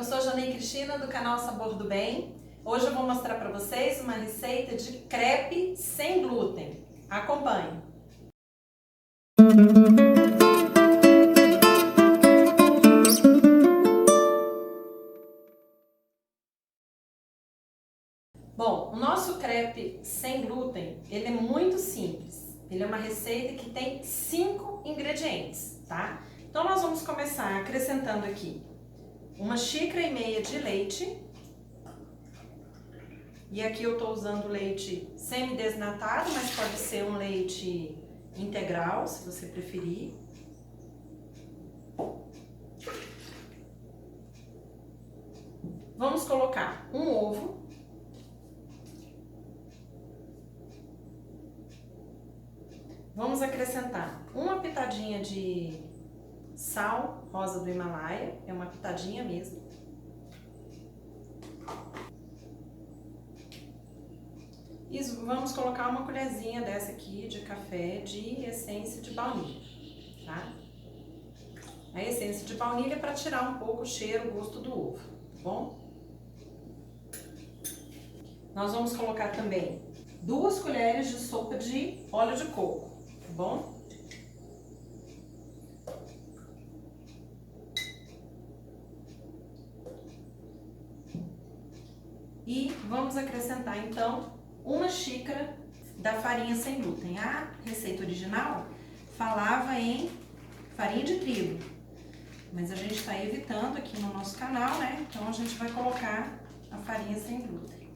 eu sou Janei Cristina do canal Sabor do Bem. Hoje eu vou mostrar para vocês uma receita de crepe sem glúten. Acompanhe! Bom, o nosso crepe sem glúten, ele é muito simples. Ele é uma receita que tem 5 ingredientes, tá? Então nós vamos começar acrescentando aqui 1,5 xícaras de leite. E aqui eu tô usando leite semi-desnatado, mas pode ser um leite integral, se você preferir. Vamos colocar um ovo. Vamos acrescentar uma pitadinha de sal rosa do Himalaia, é uma pitadinha mesmo. E vamos colocar uma colherzinha dessa aqui de café de essência de baunilha, tá? A essência de baunilha é para tirar um pouco o cheiro, o gosto do ovo, tá bom? Nós vamos colocar também 2 colheres de sopa de óleo de coco, tá bom? E vamos acrescentar então 1 xícara da farinha sem glúten. A receita original falava em farinha de trigo, mas a gente está evitando aqui no nosso canal, né? Então a gente vai colocar a farinha sem glúten.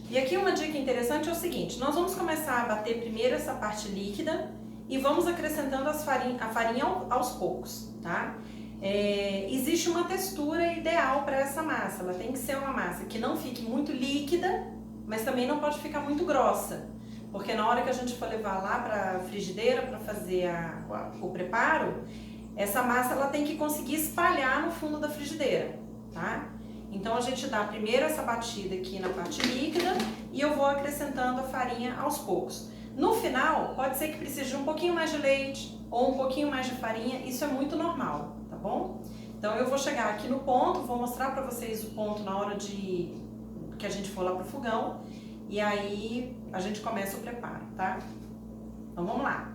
E aqui uma dica interessante é o seguinte: nós vamos começar a bater primeiro essa parte líquida e vamos acrescentando a farinha aos poucos, tá? Existe uma textura ideal para essa massa. Ela tem que ser uma massa que não fique muito líquida, mas também não pode ficar muito grossa, porque na hora que a gente for levar lá para a frigideira para fazer o preparo, essa massa ela tem que conseguir espalhar no fundo da frigideira, tá? Então a gente dá primeiro essa batida aqui na parte líquida e eu vou acrescentando a farinha aos poucos. No final, pode ser que precise de um pouquinho mais de leite ou um pouquinho mais de farinha, isso é muito normal, tá bom? Então eu vou chegar aqui no ponto, vou mostrar pra vocês o ponto na hora que a gente for lá pro fogão e aí a gente começa o preparo, tá? Então vamos lá!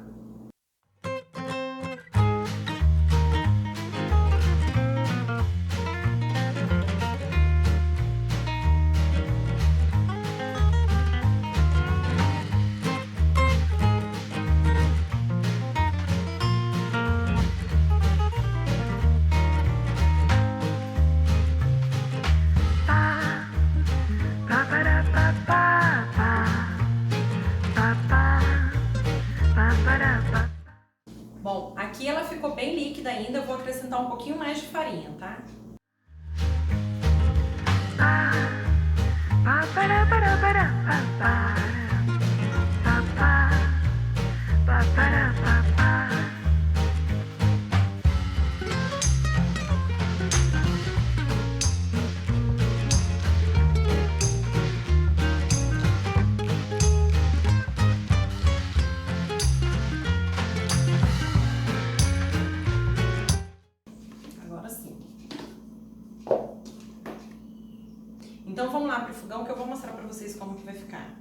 Bom, aqui ela ficou bem líquida ainda, eu vou acrescentar um pouquinho mais de farinha, tá? Então vamos lá para o fogão que eu vou mostrar para vocês como que vai ficar.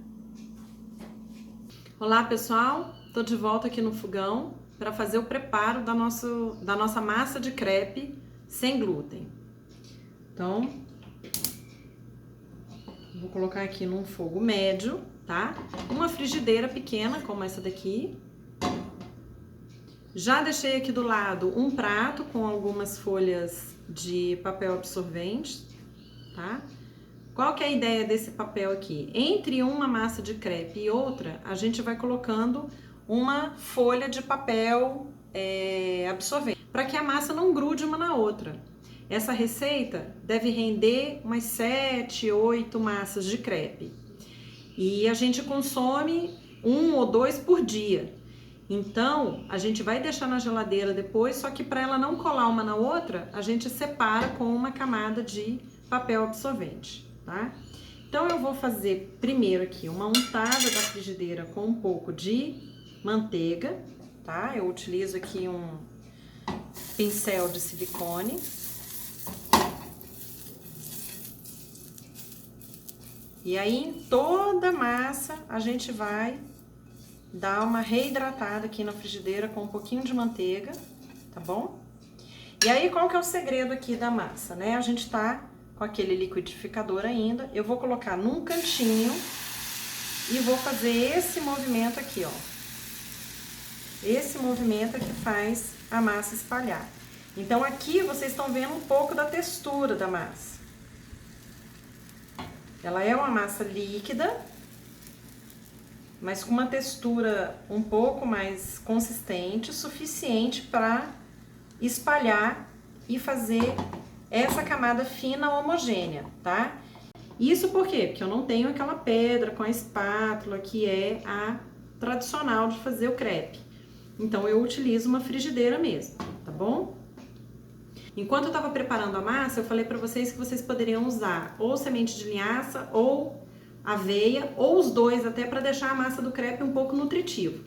Olá pessoal, tô de volta aqui no fogão para fazer o preparo da nossa massa de crepe sem glúten. Então, vou colocar aqui num fogo médio, tá? Uma frigideira pequena como essa daqui. Já deixei aqui do lado um prato com algumas folhas de papel absorvente, tá? Qual que é a ideia desse papel aqui? Entre uma massa de crepe e outra, a gente vai colocando uma folha de papel absorvente, para que a massa não grude uma na outra. Essa receita deve render umas 7, 8 massas de crepe. E a gente consome 1 ou 2 por dia. Então, a gente vai deixar na geladeira depois, só que para ela não colar uma na outra, a gente separa com uma camada de papel absorvente. Tá? Então eu vou fazer primeiro aqui uma untada da frigideira com um pouco de manteiga, tá? Eu utilizo aqui um pincel de silicone. E aí, em toda a massa, a gente vai dar uma reidratada aqui na frigideira com um pouquinho de manteiga, tá bom? E aí, qual que é o segredo aqui da massa, né? A gente tá com aquele liquidificador ainda. Eu vou colocar num cantinho e vou fazer esse movimento aqui, ó. Esse movimento é que faz a massa espalhar. Então, aqui vocês estão vendo um pouco da textura da massa. Ela é uma massa líquida, mas com uma textura um pouco mais consistente, suficiente para espalhar e fazer essa camada fina homogênea, tá? Isso por quê? Porque eu não tenho aquela pedra com a espátula que é a tradicional de fazer o crepe. Então, eu utilizo uma frigideira mesmo, tá bom? Enquanto eu estava preparando a massa, eu falei para vocês que vocês poderiam usar ou semente de linhaça ou aveia, ou os dois até, para deixar a massa do crepe um pouco nutritivo.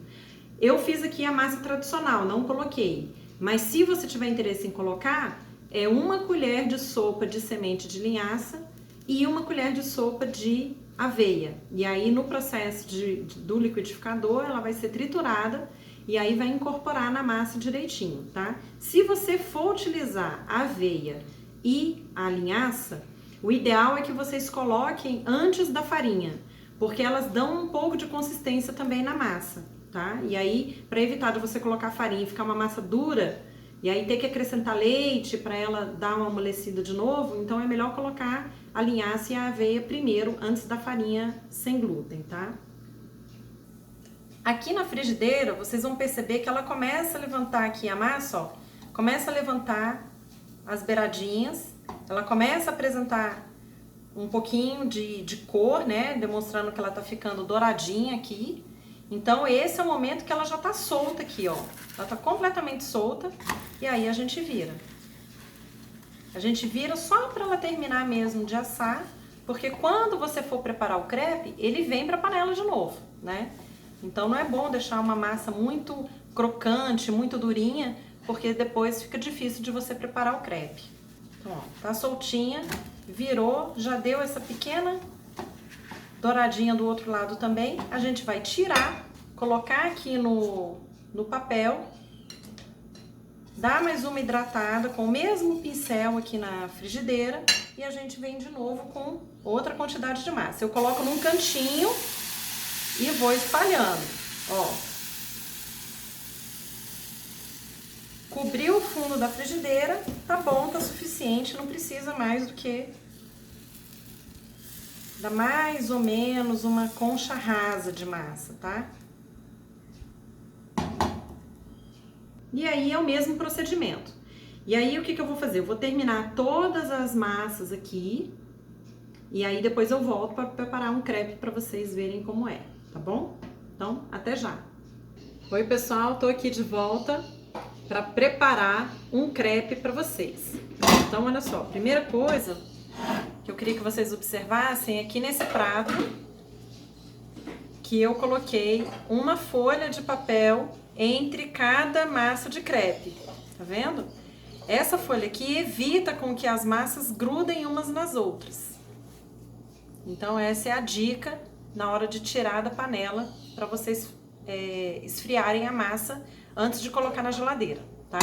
Eu fiz aqui a massa tradicional, não coloquei. Mas se você tiver interesse em colocar, é 1 colher de sopa de semente de linhaça e 1 colher de sopa de aveia. E aí, no processo do liquidificador, ela vai ser triturada e aí vai incorporar na massa direitinho, tá? Se você for utilizar a aveia e a linhaça, o ideal é que vocês coloquem antes da farinha, porque elas dão um pouco de consistência também na massa, tá? E aí, para evitar de você colocar farinha e ficar uma massa dura, e aí ter que acrescentar leite para ela dar uma amolecida de novo, então é melhor colocar a linhaça e a aveia primeiro, antes da farinha sem glúten, tá? Aqui na frigideira, vocês vão perceber que ela começa a levantar aqui a massa, ó. Começa a levantar as beiradinhas, ela começa a apresentar um pouquinho de cor, né? Demonstrando que ela tá ficando douradinha aqui. Então, esse é o momento que ela já tá solta aqui, ó. Ela tá completamente solta e aí a gente vira. A gente vira só para ela terminar mesmo de assar, porque quando você for preparar o crepe, ele vem para a panela de novo, né? Então, não é bom deixar uma massa muito crocante, muito durinha, porque depois fica difícil de você preparar o crepe. Então, ó, tá soltinha, virou, já deu essa pequena douradinha do outro lado também. A gente vai tirar, colocar aqui no papel, dar mais uma hidratada com o mesmo pincel aqui na frigideira e a gente vem de novo com outra quantidade de massa. Eu coloco num cantinho e vou espalhando, ó. Cobriu o fundo da frigideira, tá bom, tá suficiente, não precisa mais do que dar mais ou menos uma concha rasa de massa, tá? E aí é o mesmo procedimento. E aí o que eu vou fazer? Eu vou terminar todas as massas aqui e aí depois eu volto para preparar um crepe para vocês verem como é, tá bom? Então, até já! Oi, pessoal, tô aqui de volta para preparar um crepe para vocês. Então, olha só, primeira coisa que eu queria que vocês observassem aqui nesse prato, que eu coloquei uma folha de papel entre cada massa de crepe, tá vendo? Essa folha aqui evita com que as massas grudem umas nas outras. Então, essa é a dica na hora de tirar da panela para vocês esfriarem a massa antes de colocar na geladeira, tá?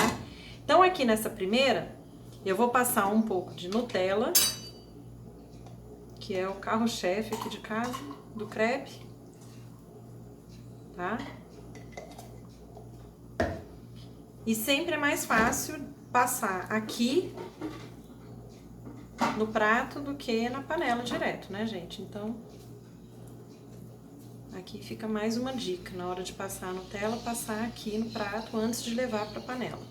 Então, aqui nessa primeira, eu vou passar um pouco de Nutella, que é o carro-chefe aqui de casa, do crepe, tá? E sempre é mais fácil passar aqui no prato do que na panela direto, né, gente? Então, aqui fica mais uma dica, na hora de passar a Nutella, passar aqui no prato antes de levar para a panela.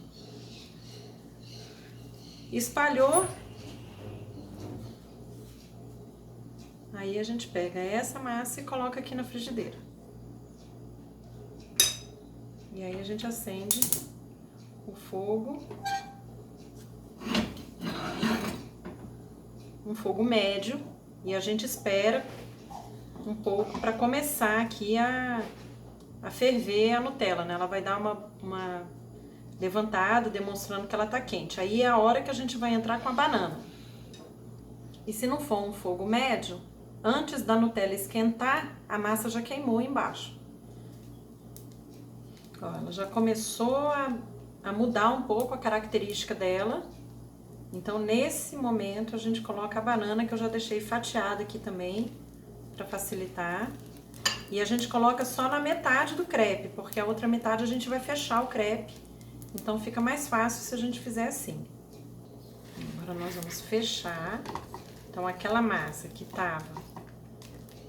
Espalhou, aí a gente pega essa massa e coloca aqui na frigideira. E aí a gente acende o fogo, um fogo médio, e a gente espera um pouco para começar aqui a ferver a Nutella, né? Ela vai dar uma levantada, demonstrando que ela tá quente. Aí é a hora que a gente vai entrar com a banana. E se não for um fogo médio, antes da Nutella esquentar, a massa já queimou embaixo. Ó, ela já começou a mudar um pouco a característica dela. Então, nesse momento, a gente coloca a banana, que eu já deixei fatiada aqui também, para facilitar. E a gente coloca só na metade do crepe, porque a outra metade a gente vai fechar o crepe. Então, fica mais fácil se a gente fizer assim. Agora nós vamos fechar. Então, aquela massa que tava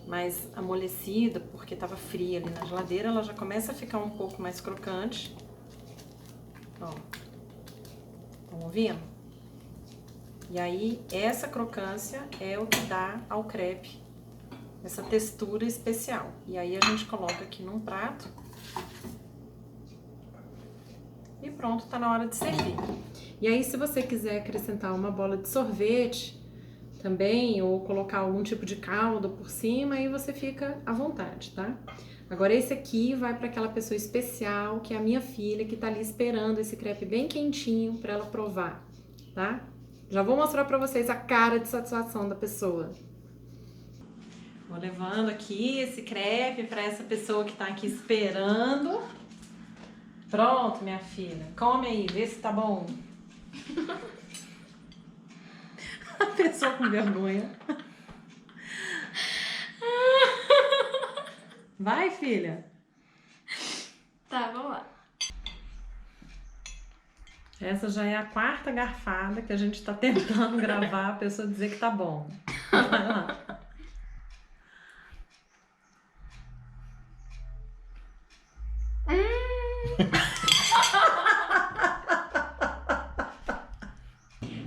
mais amolecida, porque tava fria ali na geladeira, ela já começa a ficar um pouco mais crocante. Ó. Estão ouvindo? E aí, essa crocância é o que dá ao crepe essa textura especial. E aí, a gente coloca aqui num prato. E pronto, tá na hora de servir. E aí, se você quiser acrescentar uma bola de sorvete também, ou colocar algum tipo de calda por cima, aí você fica à vontade, tá? Agora, esse aqui vai para aquela pessoa especial, que é a minha filha, que tá ali esperando esse crepe bem quentinho para ela provar, tá? Já vou mostrar para vocês a cara de satisfação da pessoa. Vou levando aqui esse crepe para essa pessoa que tá aqui esperando. Pronto, minha filha. Come aí, vê se tá bom. A pessoa com vergonha. Vai, filha. Tá, vamos lá. Essa já é a 4ª garfada que a gente tá tentando gravar a pessoa dizer que tá bom. Vai lá.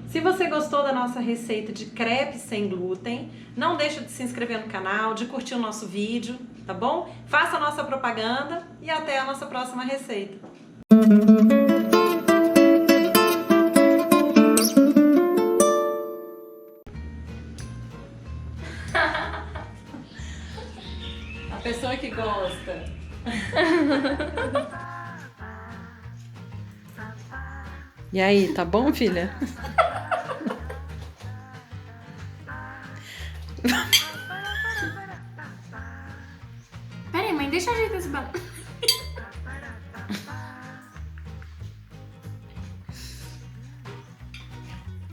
Se você gostou da nossa receita de crepe sem glúten, não deixa de se inscrever no canal, de curtir o nosso vídeo, tá bom? Faça a nossa propaganda e até a nossa próxima receita. A pessoa que gosta. E aí, tá bom, filha? Peraí, mãe, deixa eu ajeitar esse balão.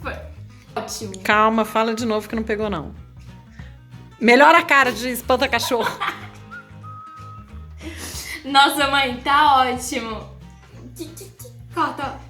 Foi. Ótimo. Calma, fala de novo que não pegou, não. Melhora a cara de espanta-cachorro. Nossa, mãe, tá ótimo. Corta.